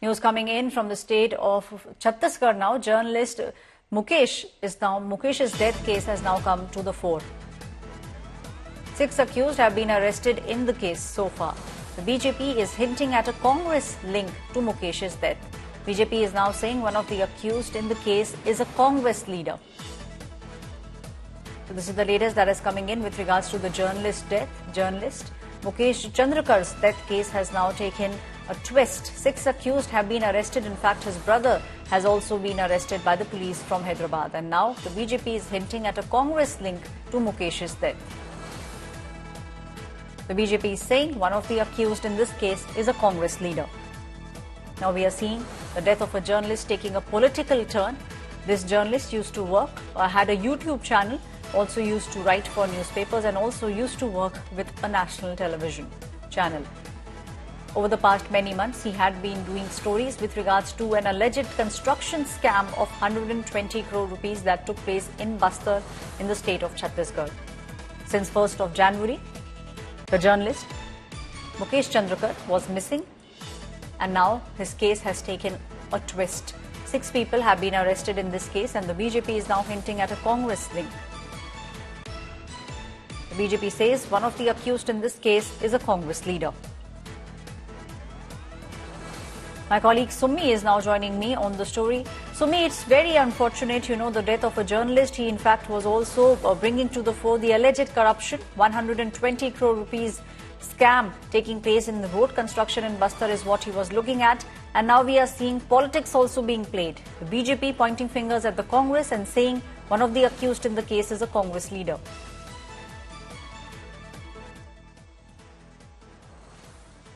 News coming in from the state of Chhattisgarh now. Journalist Mukesh's death case has now come to the fore. 6 accused have been arrested in the case so far. The BJP is hinting at a Congress link to Mukesh's death. BJP is now saying one of the accused in the case is a Congress leader. So this is the latest that is coming in with regards to the journalist's death. Journalist Mukesh Chandраkar's death case has now taken a twist. 6 accused have been arrested. In fact, his brother has also been arrested by the police from Hyderabad. And now the BJP is hinting at a Congress link to Mukesh's death. The BJP is saying one of the accused in this case is a Congress leader. Now we are seeing the death of a journalist taking a political turn. This journalist used to work, had a YouTube channel, also used to write for newspapers and also used to work with a national television channel. Over the past many months, he had been doing stories with regards to an alleged construction scam of 120 crore rupees that took place in Bastar in the state of Chhattisgarh. Since 1st of January, the journalist Mukesh Chandrakar was missing, and now his case has taken a twist. 6 people have been arrested in this case, and the BJP is now hinting at a Congress link. The BJP says one of the accused in this case is a Congress leader. My colleague Summi is now joining me on the story. Summi, it's very unfortunate, the death of a journalist. He, in fact, was also bringing to the fore the alleged corruption. 120 crore rupees scam taking place in the road construction in Bastar is what he was looking at. And now we are seeing politics also being played. The BJP pointing fingers at the Congress and saying one of the accused in the case is a Congress leader.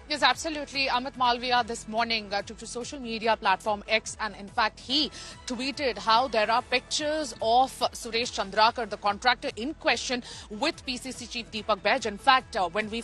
Yes, absolutely. Amit Malviya this morning took to social media platform X, and in fact he tweeted how there are pictures of Suresh Chandrakar, the contractor in question, with PCC chief Deepak Baij. In fact, when we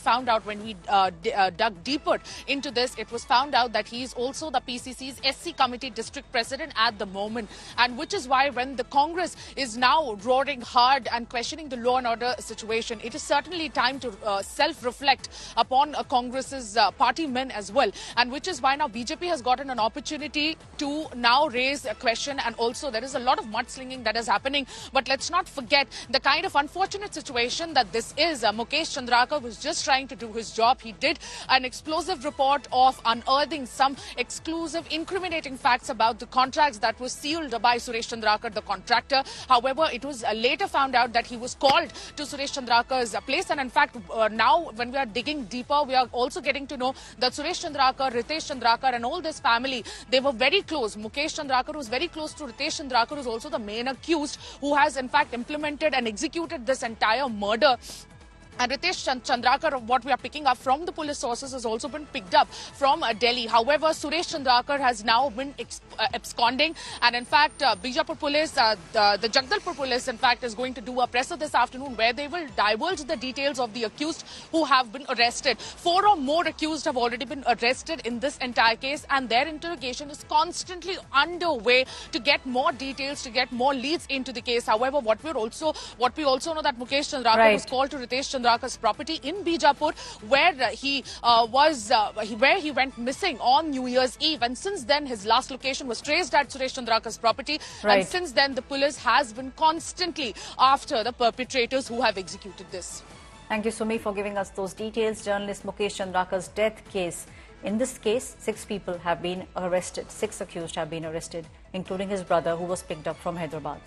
dug deeper into this, it was found out that he is also the PCC's SC committee district president at the moment, and which is why when the Congress is now roaring hard and questioning the law and order situation, it is certainly time to self-reflect upon Congress's party men as well, and which is why now BJP has gotten an opportunity to now raise a question, and also there is a lot of mudslinging that is happening. But let's not forget the kind of unfortunate situation that this is. Mukesh Chandrakar was just trying to do his job. He did an explosive report of unearthing some exclusive incriminating facts about the contracts that were sealed by Suresh Chandrakar, the contractor. However, it was later found out that he was called to Suresh Chandrakar's place, and in fact now when we are digging deeper, we are also getting to know that Suresh Chandrakar, Ritesh Chandrakar and all this family, they were very close. Mukesh Chandrakar was very close to Ritesh Chandrakar, who is also the main accused, who has in fact implemented and executed this entire murder. And Ritesh Chandrakar, what we are picking up from the police sources, has also been picked up from Delhi. However, Suresh Chandrakar has now been absconding. And in fact, Bijapur police, the Jagdalpur police, in fact, is going to do a presser this afternoon where they will divulge the details of the accused who have been arrested. 4 or more accused have already been arrested in this entire case, and their interrogation is constantly underway to get more details, to get more leads into the case. However, what we also know that Mukesh Chandrakar was called to Ritesh Chandrakar's property in Bijapur, where he went missing on New Year's Eve, and since then his last location was traced at Suresh Chandrakar's property, and since then the police has been constantly after the perpetrators who have executed this. Thank you, Sumi, for giving us those details. Journalist Mukesh Chandrakar's death case. In this case, 6 people have been arrested. 6 accused have been arrested, including his brother, who was picked up from Hyderabad.